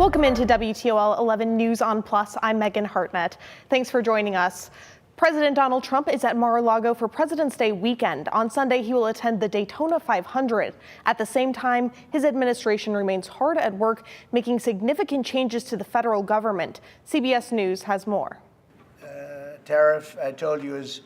Welcome into WTOL 11 News on Plus. I'm Megan Hartnett. Thanks for joining us. President Donald Trump is at Mar-a-Lago for President's Day weekend. On Sunday, he will attend the Daytona 500. At the same time, his administration remains hard at work making significant changes to the federal government. CBS News has more. Tariff, I told you, is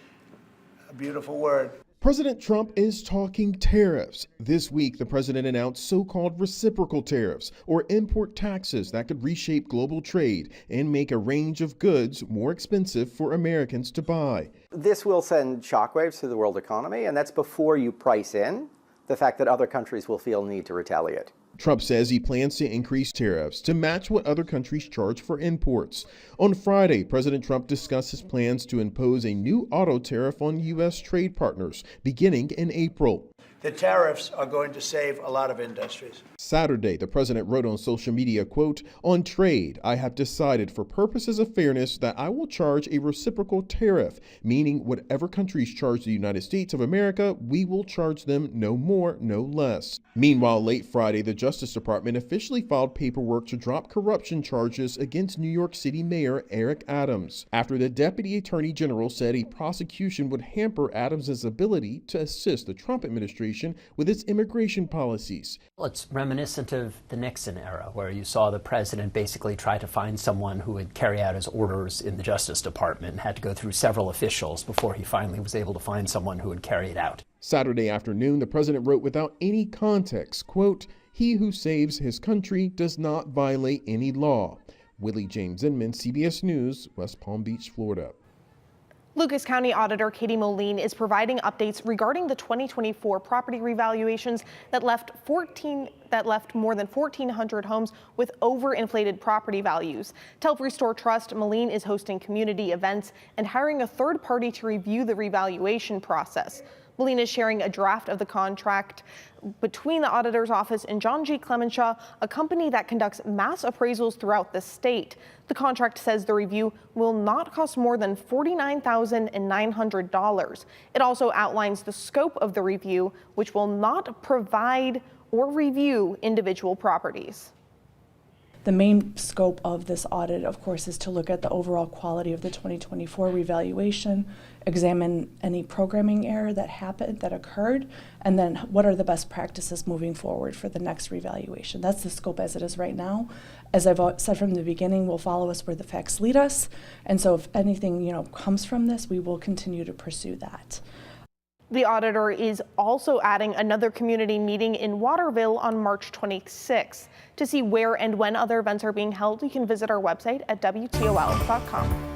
a beautiful word. President Trump is talking tariffs. This week, the president announced so-called reciprocal tariffs, or import taxes that could reshape global trade and make a range of goods more expensive for Americans to buy. This will send shockwaves through the world economy, and that's before you price in the fact that other countries will feel the need to retaliate. Trump says he plans to increase tariffs to match what other countries charge for imports. On Friday, President Trump discussed his plans to impose a new auto tariff on U.S. trade partners beginning in April. The tariffs are going to save a lot of industries. Saturday, the president wrote on social media, quote, "On trade, I have decided for purposes of fairness that I will charge a reciprocal tariff, meaning whatever countries charge the United States of America, we will charge them no more, no less." Meanwhile, late Friday, the Justice Department officially filed paperwork to drop corruption charges against New York City Mayor Eric Adams, after the Deputy Attorney General said a prosecution would hamper Adams' ability to assist the Trump administration with its immigration policies. Well, it's reminiscent of the Nixon era, where you saw the president basically try to find someone who would carry out his orders in the Justice Department and had to go through several officials before he finally was able to find someone who would carry it out. Saturday afternoon, the president wrote without any context, quote, "He who saves his country does not violate any law." Willie James Inman, CBS News, West Palm Beach, Florida. Lucas County Auditor Katie Moline is providing updates regarding the 2024 property revaluations that left more than 1,400 homes with overinflated property values. To help restore trust, Moline is hosting community events and hiring a third party to review the revaluation process. Moline is sharing a draft of the contract between the auditor's office and John G. Clemenshaw, a company that conducts mass appraisals throughout the state. The contract says the review will not cost more than $49,900. It also outlines the scope of the review, which will not provide or review individual properties. The main scope of this audit, of course, is to look at the overall quality of the 2024 revaluation, examine any programming error that occurred, and then what are the best practices moving forward for the next revaluation. That's the scope as it is right now. As I've said from the beginning, we'll follow us where the facts lead us, and so if anything comes from this, we will continue to pursue that. The auditor is also adding another community meeting in Waterville on March 26th. To see where and when other events are being held, you can visit our website at WTOL.com.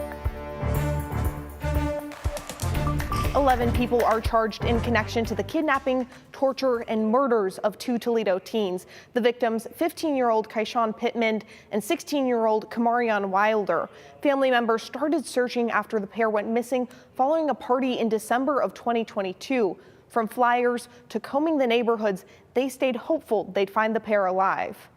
11 people are charged in connection to the kidnapping, torture, and murders of two Toledo teens. The victims, 15-year-old Kaishawn Pittman and 16-year-old Kamarion Wilder. Family members started searching after the pair went missing following a party in December of 2022. From flyers to combing the neighborhoods, they stayed hopeful they'd find the pair alive.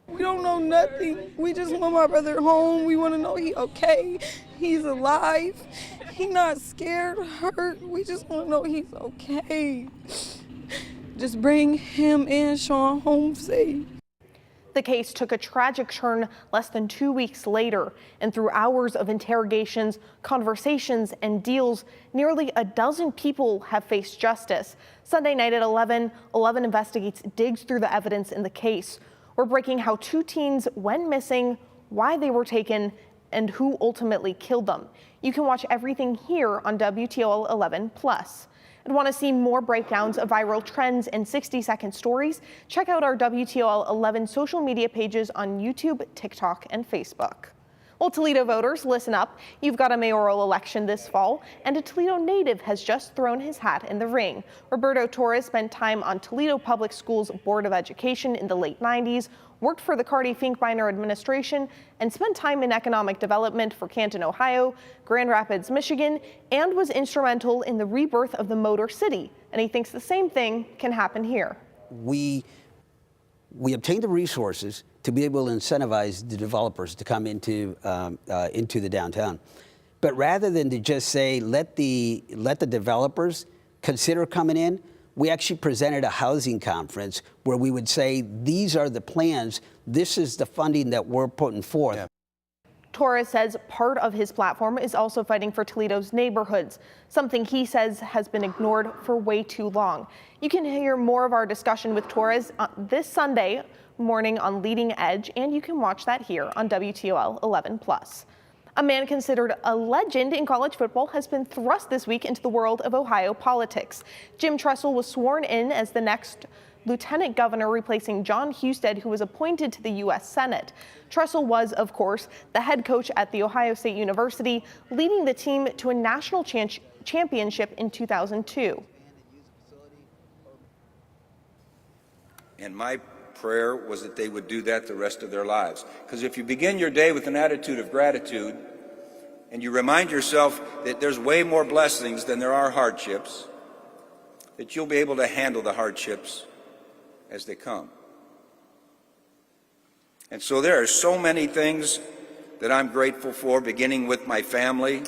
We don't know nothing. We just want my brother home. We want to know he's okay. He's alive. He's not scared, hurt. We just want to know he's okay. Just bring him and Sean home safe. The case took a tragic turn less than 2 weeks later, and through hours of interrogations, conversations, and deals, nearly a dozen people have faced justice. Sunday night at 11 Investigates digs through the evidence in the case. We're breaking how two teens went missing, why they were taken, and who ultimately killed them. You can watch everything here on WTOL 11+. And want to see more breakdowns of viral trends and 60-second stories? Check out our WTOL 11 social media pages on YouTube, TikTok, and Facebook. Well, Toledo voters, listen up. You've got a mayoral election this fall, and a Toledo native has just thrown his hat in the ring. Roberto Torres spent time on Toledo Public Schools Board of Education in the late 90s, worked for the Carty-Finkbeiner administration, and spent time in economic development for Canton, Ohio, Grand Rapids, Michigan, and was instrumental in the rebirth of the Motor City. And he thinks the same thing can happen here. We obtained the resources to be able to incentivize the developers to come into the downtown. But rather than to just say, let the developers consider coming in, we actually presented a housing conference where we would say, these are the plans, this is the funding that we're putting forth. Yeah. Torres says part of his platform is also fighting for Toledo's neighborhoods, something he says has been ignored for way too long. You can hear more of our discussion with Torres this Sunday morning on Leading Edge, and you can watch that here on WTOL 11+. A man considered a legend in college football has been thrust this week into the world of Ohio politics. Jim Tressel was sworn in as the next lieutenant governor, replacing John Husted, who was appointed to the U.S. Senate. Tressel was, of course, the head coach at The Ohio State University, leading the team to a national championship in 2002. And my prayer was that they would do that the rest of their lives. Because if you begin your day with an attitude of gratitude, and you remind yourself that there's way more blessings than there are hardships, that you'll be able to handle the hardships as they come. And so there are so many things that I'm grateful for, beginning with my family.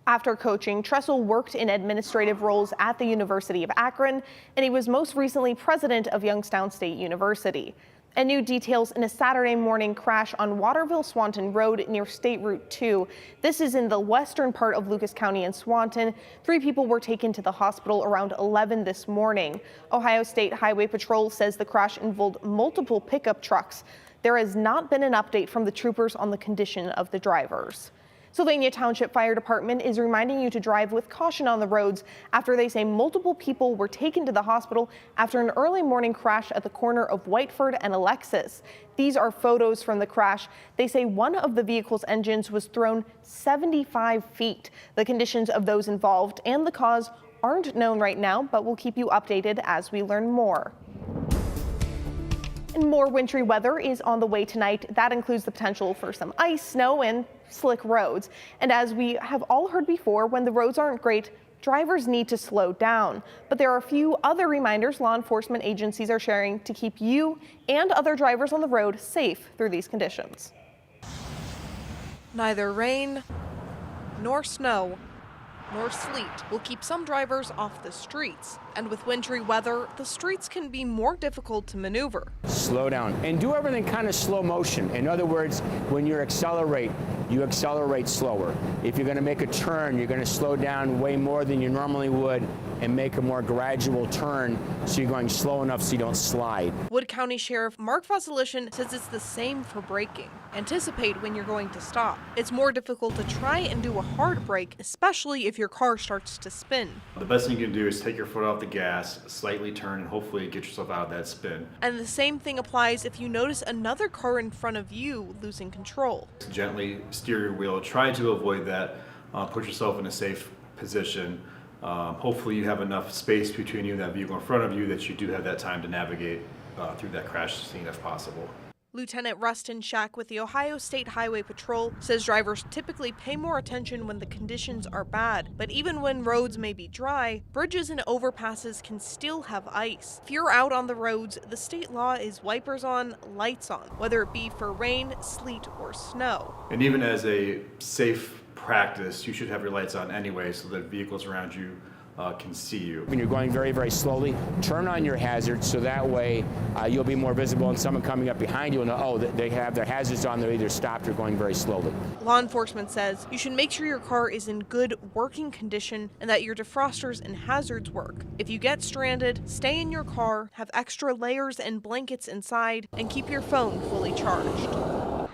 After coaching, Tressel worked in administrative roles at the University of Akron, and he was most recently president of Youngstown State University. And new details in a Saturday morning crash on Waterville-Swanton Road near State Route 2. This is in the western part of Lucas County and Swanton. 3 people were taken to the hospital around 11 this morning. Ohio State Highway Patrol says the crash involved multiple pickup trucks. There has not been an update from the troopers on the condition of the drivers. Sylvania Township Fire Department is reminding you to drive with caution on the roads after they say multiple people were taken to the hospital after an early morning crash at the corner of Whiteford and Alexis. These are photos from the crash. They say one of the vehicle's engines was thrown 75 feet. The conditions of those involved and the cause aren't known right now, but we'll keep you updated as we learn more. And more wintry weather is on the way tonight. That includes the potential for some ice, snow, and slick roads. And as we have all heard before, when the roads aren't great, drivers need to slow down. But there are a few other reminders law enforcement agencies are sharing to keep you and other drivers on the road safe through these conditions. Neither rain nor snow nor sleet will keep some drivers off the streets. And with wintry weather, the streets can be more difficult to maneuver. Slow down and do everything kind of slow motion. In other words, when you accelerate slower. If you're going to make a turn, you're going to slow down way more than you normally would and make a more gradual turn so you're going slow enough so you don't slide. Wood County Sheriff Mark Vasilishin says it's the same for braking. Anticipate when you're going to stop. It's more difficult to try and do a hard brake, especially if your car starts to spin. The best thing you can do is take your foot off the gas, slightly turn, and hopefully get yourself out of that spin. And the same thing applies if you notice another car in front of you losing control. Gently steer your wheel, try to avoid that, put yourself in a safe position. Hopefully you have enough space between you and that vehicle in front of you that you do have that time to navigate through that crash scene if possible. Lieutenant Rustin Shack with the Ohio State Highway Patrol says drivers typically pay more attention when the conditions are bad, but even when roads may be dry, bridges and overpasses can still have ice. If you're out on the roads, the state law is wipers on, lights on, whether it be for rain, sleet, or snow. And even as a safe practice, you should have your lights on anyway so that vehicles around you can see you. When you're going very, very slowly, turn on your hazards so that way you'll be more visible and someone coming up behind you will know, oh, they have their hazards on, they're either stopped or going very slowly. Law enforcement says you should make sure your car is in good working condition and that your defrosters and hazards work. If you get stranded, stay in your car, have extra layers and blankets inside, and keep your phone fully charged.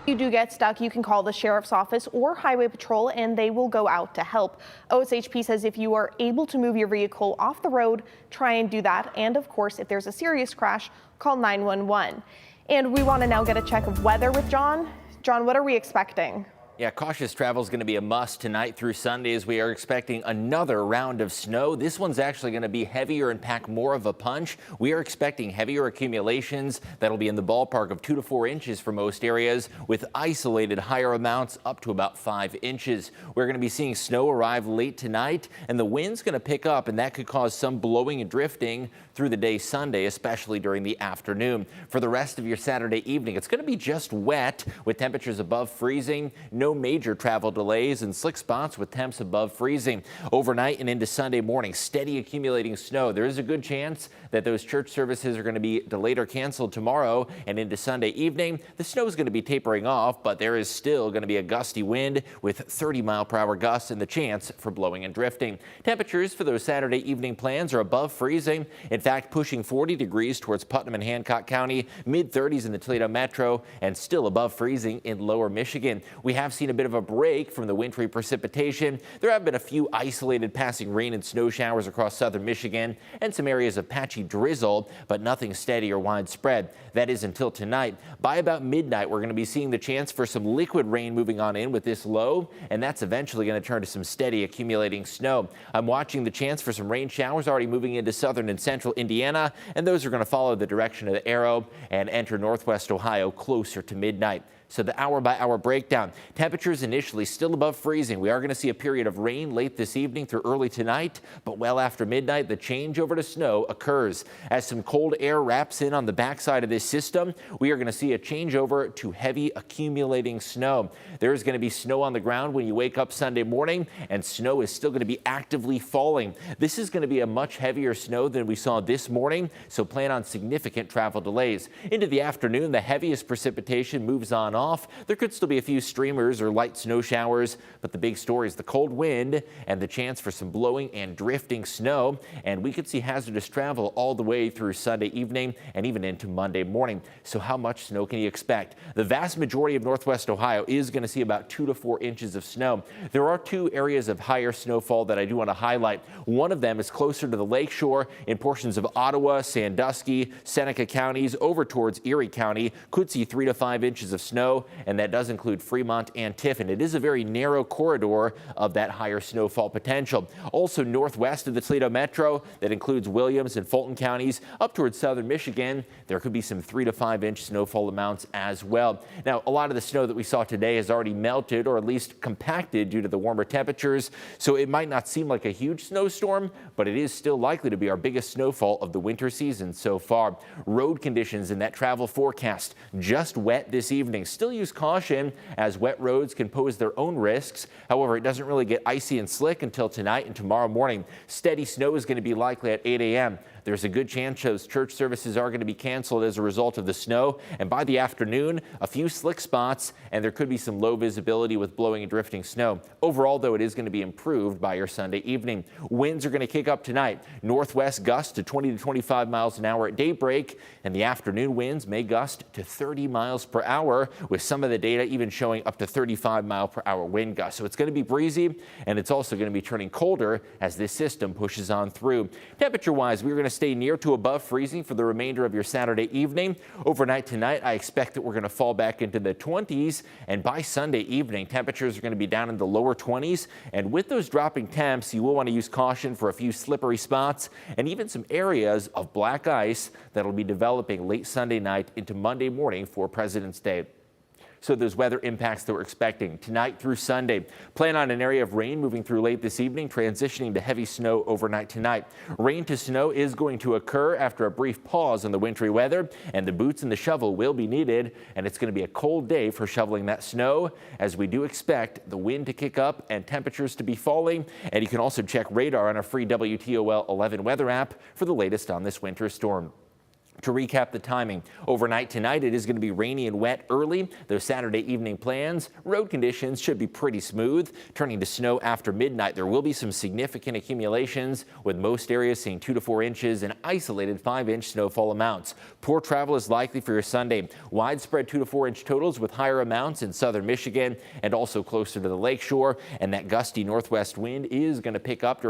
If you do get stuck, you can call the sheriff's office or highway patrol and they will go out to help. OSHP says if you are able to move your vehicle off the road, try and do that. And of course, if there's a serious crash, call 911. And we want to now get a check of weather with John. John, what are we expecting? Yeah, cautious travel is going to be a must tonight through Sunday as we are expecting another round of snow. This one's actually going to be heavier and pack more of a punch. We are expecting heavier accumulations that'll be in the ballpark of 2 to 4 inches for most areas, with isolated higher amounts up to about 5 inches. We're going to be seeing snow arrive late tonight, and the wind's going to pick up, and that could cause some blowing and drifting through the day Sunday, especially during the afternoon. For the rest of your Saturday evening, it's going to be just wet with temperatures above freezing. No no major travel delays and slick spots with temps above freezing. Overnight and into Sunday morning, steady accumulating snow. There is a good chance that those church services are going to be delayed or canceled tomorrow and into Sunday evening. The snow is going to be tapering off, but there is still going to be a gusty wind with 30-mile-per-hour gusts and the chance for blowing and drifting. Temperatures for those Saturday evening plans are above freezing. In fact, pushing 40 degrees towards Putnam and Hancock County, mid-30s in the Toledo metro, and still above freezing in lower Michigan. We have seen a bit of a break from the wintry precipitation. There have been a few isolated passing rain and snow showers across southern Michigan and some areas of patchy drizzle, but nothing steady or widespread. That is until tonight. By about midnight, we're going to be seeing the chance for some liquid rain moving on in with this low, and that's eventually going to turn to some steady accumulating snow. I'm watching the chance for some rain showers already moving into southern and central Indiana, and those are going to follow the direction of the arrow and enter northwest Ohio closer to midnight. So the hour-by-hour breakdown. Temperatures initially still above freezing. We are going to see a period of rain late this evening through early tonight, but well after midnight, the change over to snow occurs. As some cold air wraps in on the backside of this system, we are going to see a changeover to heavy accumulating snow. There is going to be snow on the ground when you wake up Sunday morning, and snow is still going to be actively falling. This is going to be a much heavier snow than we saw this morning, so plan on significant travel delays. Into the afternoon, the heaviest precipitation moves on off. There could still be a few streamers or light snow showers, but the big story is the cold wind and the chance for some blowing and drifting snow. And we could see hazardous travel all the way through Sunday evening and even into Monday morning. So how much snow can you expect? The vast majority of northwest Ohio is going to see about 2 to 4 inches of snow. There are 2 areas of higher snowfall that I do want to highlight. One of them is closer to the lakeshore in portions of Ottawa, Sandusky, Seneca counties over towards Erie County. Could see 3 to 5 inches of snow, and that does include Fremont and Tiffin. It is a very narrow corridor of that higher snowfall potential. Also northwest of the Toledo metro, that includes Williams and Fulton counties up towards southern Michigan, there could be some 3 to 5 inch snowfall amounts as well. Now, a lot of the snow that we saw today has already melted or at least compacted due to the warmer temperatures, so it might not seem like a huge snowstorm, but it is still likely to be our biggest snowfall of the winter season so far. Road conditions in that travel forecast, just wet this evening. Still use caution as wet roads can pose their own risks. However, it doesn't really get icy and slick until tonight and tomorrow morning. Steady snow is going to be likely at 8 a.m. There's a good chance those church services are going to be canceled as a result of the snow. And by the afternoon, a few slick spots, and there could be some low visibility with blowing and drifting snow. Overall, though, it is going to be improved by your Sunday evening. Winds are going to kick up tonight. Northwest gusts to 20 to 25 miles an hour at daybreak, and the afternoon winds may gust to 30 miles per hour, with some of the data even showing up to 35-mile-per-hour wind gusts. So it's going to be breezy, and it's also going to be turning colder as this system pushes on through. Temperature-wise, we're going to stay near to above freezing for the remainder of your Saturday evening. Overnight tonight, I expect that we're going to fall back into the 20s, and by Sunday evening, temperatures are going to be down in the lower 20s. And with those dropping temps, you will want to use caution for a few slippery spots and even some areas of black ice that'll be developing late Sunday night into Monday morning for President's Day. So those weather impacts that we're expecting tonight through Sunday. Plan on an area of rain moving through late this evening, transitioning to heavy snow overnight tonight. Rain to snow is going to occur after a brief pause in the wintry weather, and the boots and the shovel will be needed, and it's going to be a cold day for shoveling that snow, as we do expect the wind to kick up and temperatures to be falling. And you can also check radar on our free WTOL 11 weather app for the latest on this winter storm. To recap the timing, overnight tonight it is going to be rainy and wet early. Those Saturday evening plans, road conditions should be pretty smooth. Turning to snow after midnight, there will be some significant accumulations, with most areas seeing 2 to 4 inches and isolated 5-inch snowfall amounts. Poor travel is likely for your Sunday. Widespread 2 to 4 inch totals with higher amounts in southern Michigan and also closer to the lakeshore. And that gusty northwest wind is going to pick up